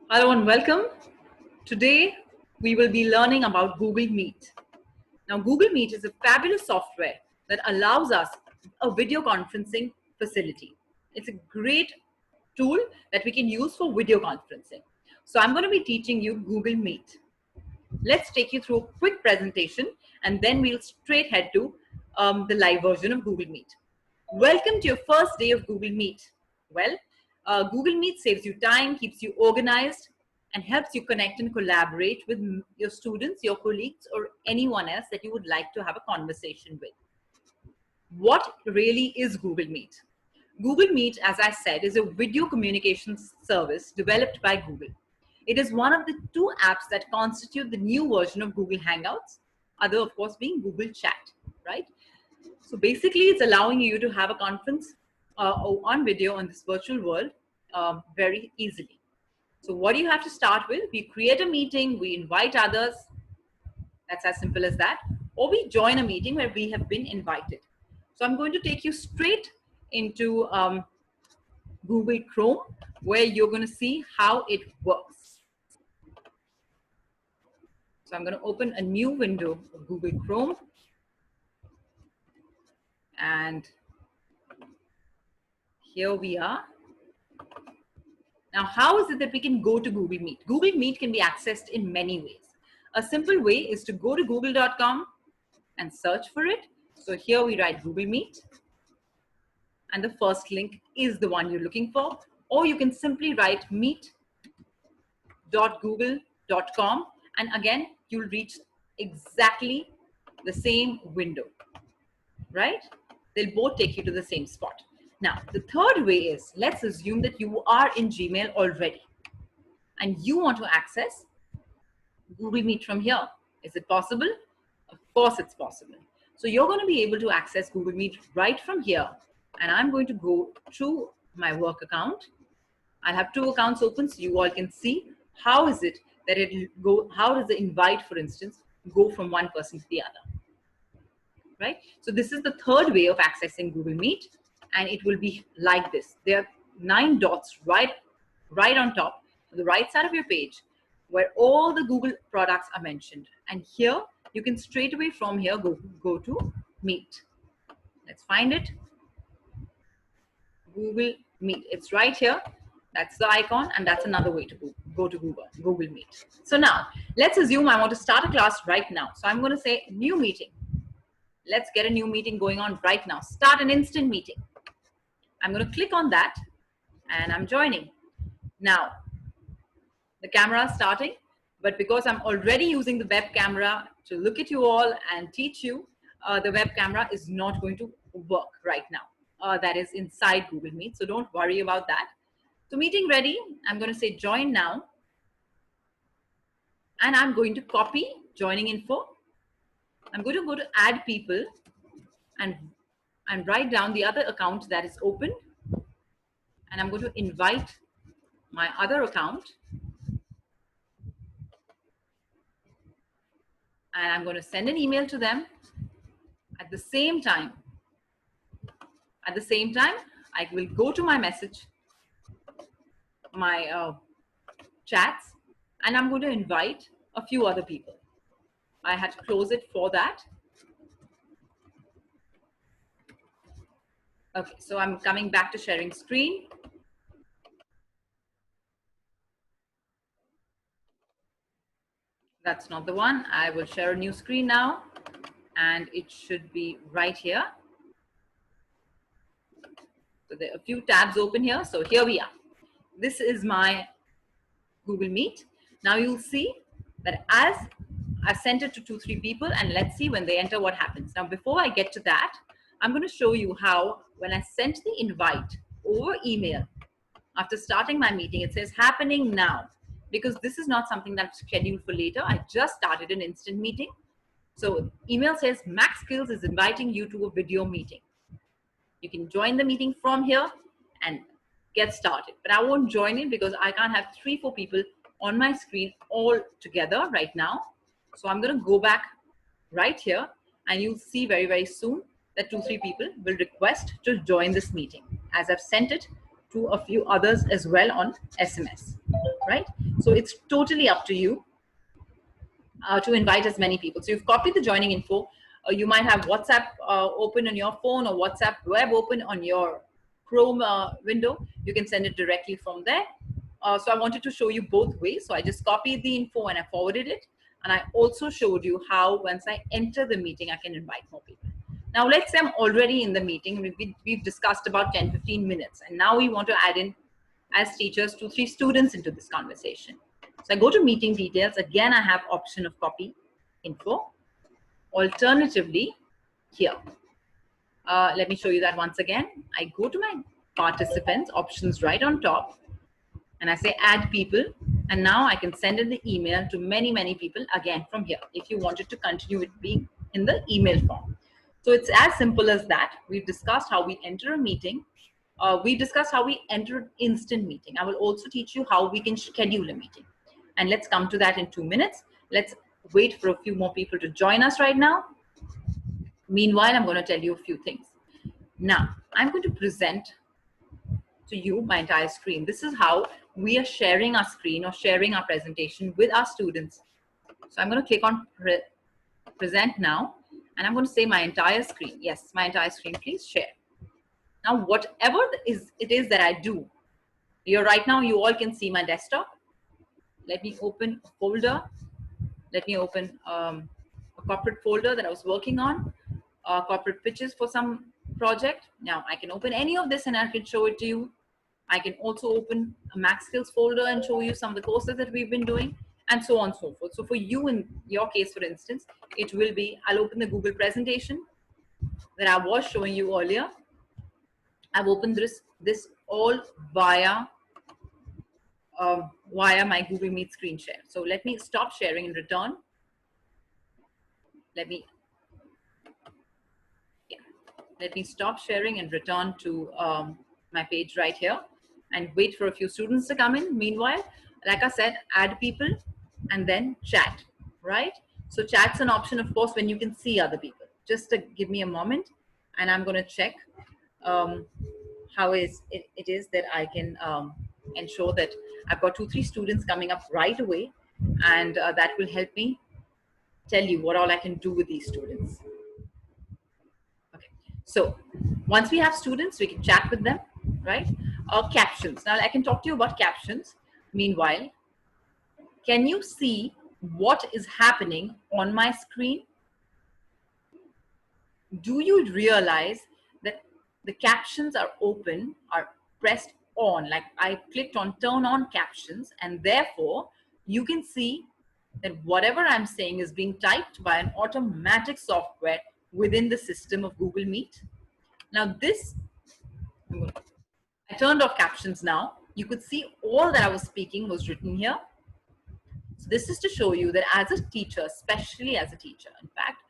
Hello and welcome. Today we will be learning about Google Meet. Now Google Meet is a fabulous software that allows us a video conferencing facility. It's a great tool that we can use for video conferencing. So I'm going to be teaching you Google Meet. Let's take you through a quick presentation and then we'll straight head to the live version of Google Meet. Welcome to your first day of Google Meet. Well, Google Meet saves you time, keeps you organized, and helps you connect and collaborate with your students, your colleagues, or anyone else that you would like to have a conversation with. What really is Google Meet? Google Meet, as I said, is a video communications service developed by Google. It is one of the two apps that constitute the new version of Google Hangouts, other of course being Google Chat, right? So basically it's allowing you to have a conference on video on this virtual world very easily. So what do you have to start with? We create a meeting, we invite others, that's as simple as that, or we join a meeting where we have been invited. So I'm going to take you straight into Google Chrome, where you're going to see how it works. So I'm going to open a new window of Google Chrome. And here we are. Now, how is it that we can go to Google Meet? Google Meet can be accessed in many ways. A simple way is to go to google.com and search for it. So here we write Google Meet. And the first link is the one you're looking for. Or you can simply write meet.google.com. And again, you'll reach exactly the same window, right? They'll both take you to the same spot. Now, the third way is, let's assume that you are in Gmail already and you want to access Google Meet from here. Is it possible? Of course it's possible. So you're going to be able to access Google Meet right from here. And I'm going to go to my work account. I'll have two accounts open so you all can see how is it that how does the invite, for instance, go from one person to the other. Right? So this is the third way of accessing Google Meet, and it will be like this. There are 9 dots right on top, on the right side of your page, where all the Google products are mentioned. And here, you can straight away from here go to Meet. Let's find it. Google Meet. It's right here. That's the icon, and that's another way to go to Google Meet. So now, let's assume I want to start a class right now. So I'm going to say new meeting. Let's get a new meeting going on right now. Start an instant meeting. I'm going to click on that and I'm joining. Now, the camera is starting, but because I'm already using the web camera to look at you all and teach you, the web camera is not going to work right now. That is inside Google Meet, so don't worry about that. So meeting ready, I'm going to say join now. And I'm going to copy joining info. I'm going to go to add people and write down the other account that is open. And I'm going to invite my other account. And I'm going to send an email to them. At the same time, I will go to my message, my chats, and I'm going to invite a few other people. I had to close it for that. Okay, so I'm coming back to sharing screen. That's not the one. I will share a new screen now, and it should be right here. So there are a few tabs open here. So here we are. This is my Google Meet. Now you'll see that as I've sent it to 2-3 people, and let's see when they enter what happens. Now, before I get to that, I'm going to show you how when I sent the invite over email, after starting my meeting, it says happening now, because this is not something that's scheduled for later. I just started an instant meeting. So email says Max Skills is inviting you to a video meeting. You can join the meeting from here and get started, but I won't join it because I can't have 3-4 people on my screen all together right now. So I'm going to go back right here, and you'll see very, very soon that 2-3 people will request to join this meeting, as I've sent it to a few others as well on SMS. right? So it's totally up to you to invite as many people. So you've copied the joining info. You might have WhatsApp open on your phone or WhatsApp web open on your Chrome window. You can send it directly from there. So I wanted to show you both ways. So I just copied the info and I forwarded it. And I also showed you how once I enter the meeting, I can invite more people. Now, let's say I'm already in the meeting. We've discussed about 10, 15 minutes. And now we want to add in, as teachers, 2, 3 students into this conversation. So I go to meeting details. Again, I have option of copy info. Alternatively, here. Let me show you that once again. I go to my participants, options right on top, and I say add people. And now I can send in the email to many, many people again from here, if you wanted to continue it being in the email form. So it's as simple as that. We've discussed how we enter a meeting. We discussed how we enter an instant meeting. I will also teach you how we can schedule a meeting. And let's come to that in 2 minutes. Let's wait for a few more people to join us right now. Meanwhile, I'm going to tell you a few things. Now, I'm going to present to you my entire screen. This is how we are sharing our screen or sharing our presentation with our students. So I'm going to click on present now, and I'm going to say my entire screen. Yes, my entire screen, please share. Now, whatever it is that I do, here right now, you all can see my desktop. Let me open a folder. Let me open a corporate folder that I was working on, corporate pitches for some project. Now I can open any of this and I can show it to you. I can also open a Max Skills folder and show you some of the courses that we've been doing, and so on and so forth. So for you, in your case, for instance, it will be, I'll open the Google presentation that I was showing you earlier. I've opened this all via my Google Meet screen share. So let me stop sharing and return. Let me stop sharing and return to my page right here and wait for a few students to come in. Meanwhile, like I said, add people and then chat, right? So chat's an option, of course, when you can see other people. Just to give me a moment, and I'm going to check how it is that I can ensure that I've got 2, 3 students coming up right away, and that will help me tell you what all I can do with these students. Okay, so once we have students, we can chat with them, right? Captions. Now I can talk to you about captions. Meanwhile, can you see what is happening on my screen? Do you realize that the captions are open, are pressed on? Like I clicked on turn on captions, and therefore you can see that whatever I'm saying is being typed by an automatic software within the system of Google Meet. Now this, I turned off captions now. You could see all that I was speaking was written here. So this is to show you that as a teacher, especially as a teacher, in fact,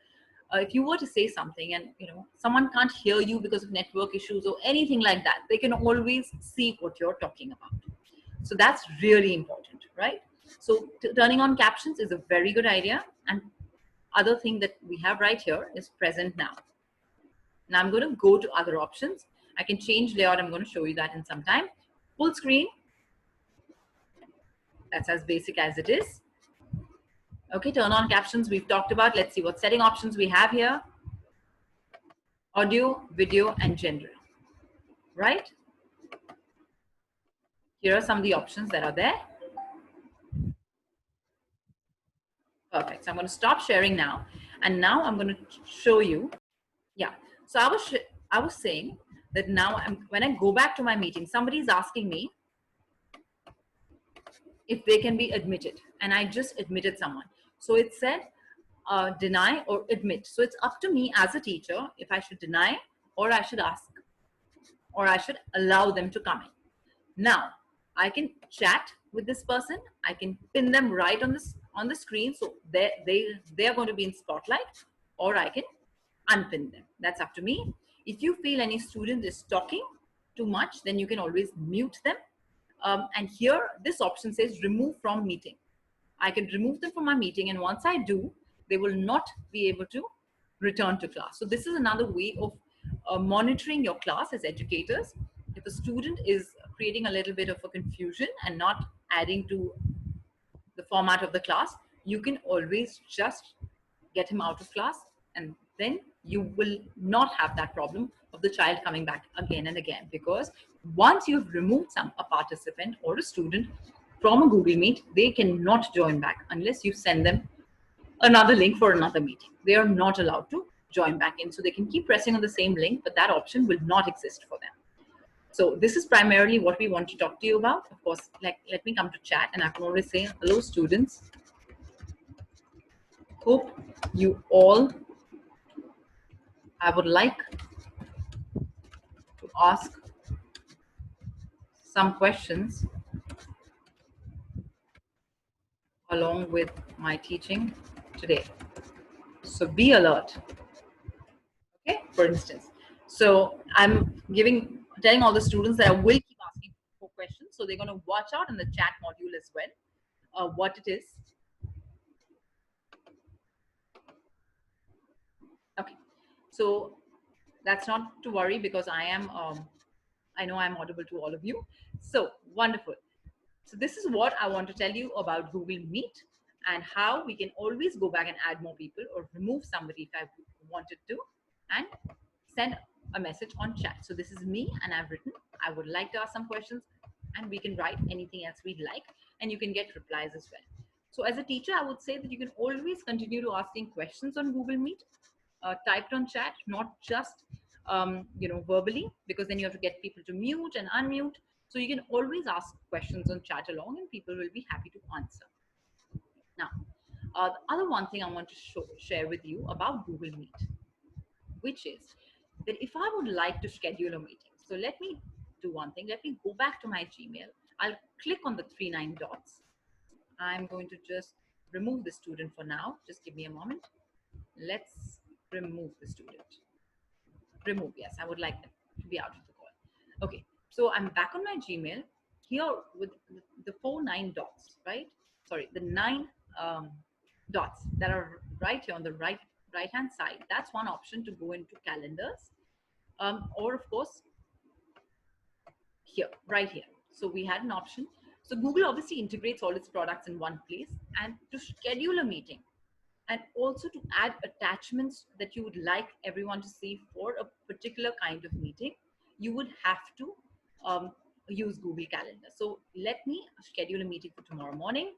if you were to say something and someone can't hear you because of network issues or anything like that, they can always see what you're talking about. So that's really important, right? So turning on captions is a very good idea. And other thing that we have right here is present now. Now I'm going to go to other options. I can change layout. I'm going to show you that in some time. Full screen. That's as basic as it is. Okay, turn on captions we've talked about. Let's see what setting options we have here. Audio, video, and gender, right? Here are some of the options that are there. Perfect. So I'm going to stop sharing now. And now I'm going to show you. Yeah. So I was saying that now when I go back to my meeting, somebody is asking me if they can be admitted. And I just admitted someone. So it said deny or admit. So it's up to me as a teacher if I should deny or I should ask or I should allow them to come in. Now, I can chat with this person. I can pin them right on the screen. So they're going to be in spotlight, or I can unpin them. That's up to me. If you feel any student is talking too much, then you can always mute them. And here, this option says remove from meeting. I can remove them from my meeting, and once I do, they will not be able to return to class. So this is another way of monitoring your class as educators. If a student is creating a little bit of a confusion and not adding to the format of the class, you can always just get him out of class, and then you will not have that problem of the child coming back again and again, because once you've removed a participant or a student from a Google Meet, they cannot join back unless you send them another link for another meeting. They are not allowed to join back in. So they can keep pressing on the same link, but that option will not exist for them. So this is primarily what we want to talk to you about. Of course, like, let me come to chat, and I can always say, hello students. Hope you all, I would like to ask some questions along with my teaching today. So be alert. Okay, for instance. So I'm telling all the students that I will keep asking for questions. So they're going to watch out in the chat module as well, what it is. Okay, so that's not to worry, because I know I'm audible to all of you. So wonderful. So this is what I want to tell you about Google Meet, and how we can always go back and add more people or remove somebody if I wanted to, and send a message on chat. So this is me, and I've written, I would like to ask some questions, and we can write anything else we'd like, and you can get replies as well. So as a teacher, I would say that you can always continue to asking questions on Google Meet, typed on chat, not just verbally, because then you have to get people to mute and unmute. So you can always ask questions on chat along, and people will be happy to answer. Now, the other one thing I want to share with you about Google Meet, which is that if I would like to schedule a meeting, so let me do one thing. Let me go back to my Gmail. I'll click on the 3 9 dots. I'm going to just remove the student for now. Just give me a moment. Let's remove the student. Remove, yes, I would like them to be out of the call. Okay, so I'm back on my Gmail here with the 4 9 dots, right? Sorry, the 9 dots that are right here on the right hand side. That's one option to go into calendars, or of course here, right here. So we had an option. So Google obviously integrates all its products in one place, and to schedule a meeting, and also to add attachments that you would like everyone to see for a particular kind of meeting, you would have to use Google Calendar. So let me schedule a meeting for tomorrow morning,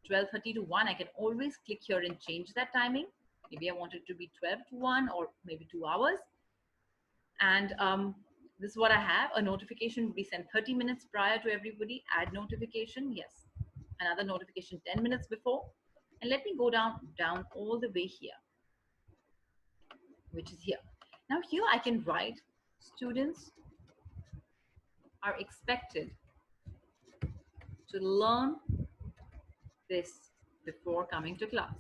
12:30 to 1. I can always click here and change that timing. Maybe I want it to be 12 to 1, or maybe 2 hours. And this is what I have. A notification will be sent 30 minutes prior to everybody. Add notification, yes. Another notification 10 minutes before. And let me go down all the way here, which is here. Now here I can write, students are expected to learn this before coming to class.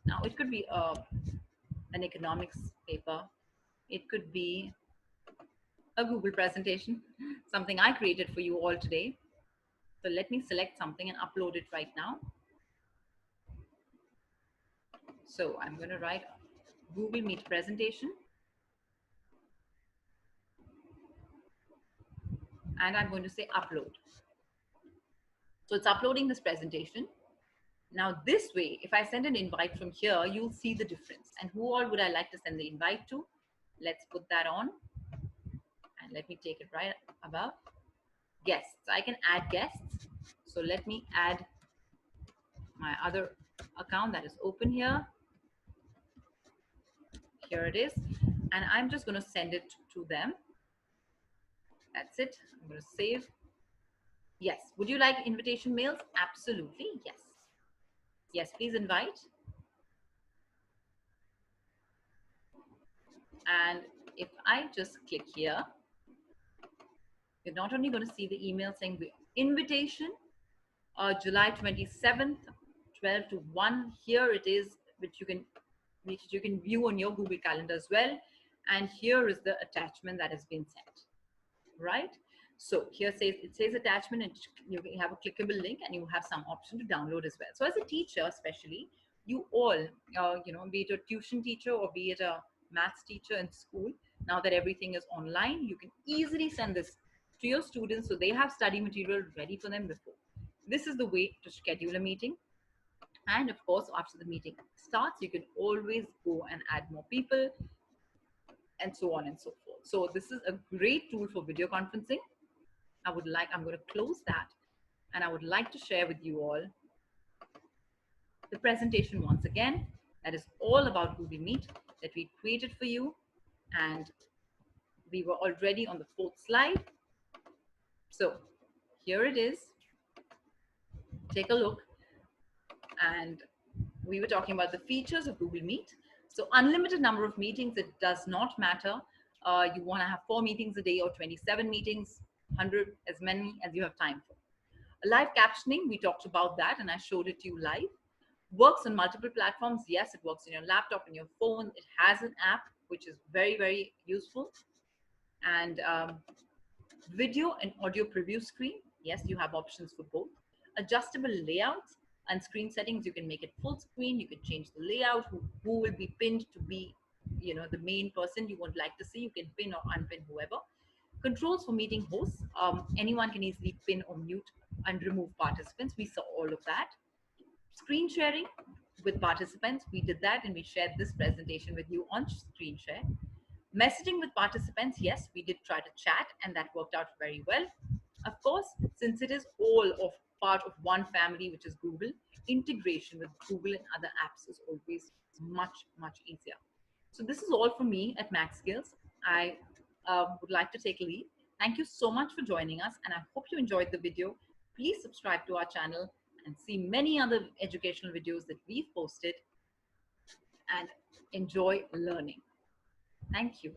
Now it could be an economics paper. It could be a Google presentation, something I created for you all today. So let me select something and upload it right now. So I'm going to write Google Meet presentation. And I'm going to say upload. So it's uploading this presentation. Now this way, if I send an invite from here, you'll see the difference. And who all would I like to send the invite to? Let's put that on. And let me take it right above. Guests. I can add guests. So let me add my other account that is open here. Here it is. And I'm just going to send it to them. That's it. I'm going to save. Yes. Would you like invitation mails? Absolutely. Yes. Yes, please invite. And if I just click here, you're not only going to see the email saying the invitation, July 27th, 12 to 1. Here it is, which you can view on your Google Calendar as well. And here is the attachment that has been sent, right? So here it says attachment, and you have a clickable link, and you have some option to download as well. So as a teacher, especially, you all, be it a tuition teacher or be it a maths teacher in school, now that everything is online, you can easily send this to your students so they have study material ready for them before. This is the way to schedule a meeting. And of course, after the meeting starts, you can always go and add more people and so on and so forth. So this is a great tool for video conferencing. I'm going to close that, and I would like to share with you all the presentation once again. That is all about Google Meet that we created for you. And we were already on the fourth slide. So here it is. Take a look. And we were talking about the features of Google Meet. So unlimited number of meetings, it does not matter. You want to have 4 meetings a day or 27 meetings, 100, as many as you have time for. Live captioning, we talked about that and I showed it to you live. Works on multiple platforms. Yes, it works on your laptop and your phone. It has an app, which is very, very useful. And video and audio preview screen. Yes, you have options for both. Adjustable layouts and screen settings. You can make it full screen. You can change the layout. Who will be pinned to be, the main person you would like to see. You can pin or unpin whoever. Controls for meeting hosts. Anyone can easily pin or mute and remove participants. We saw all of that. Screen sharing with participants. We did that and we shared this presentation with you on screen share. Messaging with participants, yes, we did try to chat and that worked out very well. Of course, since it is all of part of one family, which is Google, integration with Google and other apps is always much, much easier. So this is all from me at Max Skills. I would like to take a leave. Thank you so much for joining us and I hope you enjoyed the video. Please subscribe to our channel and see many other educational videos that we've posted and enjoy learning. Thank you.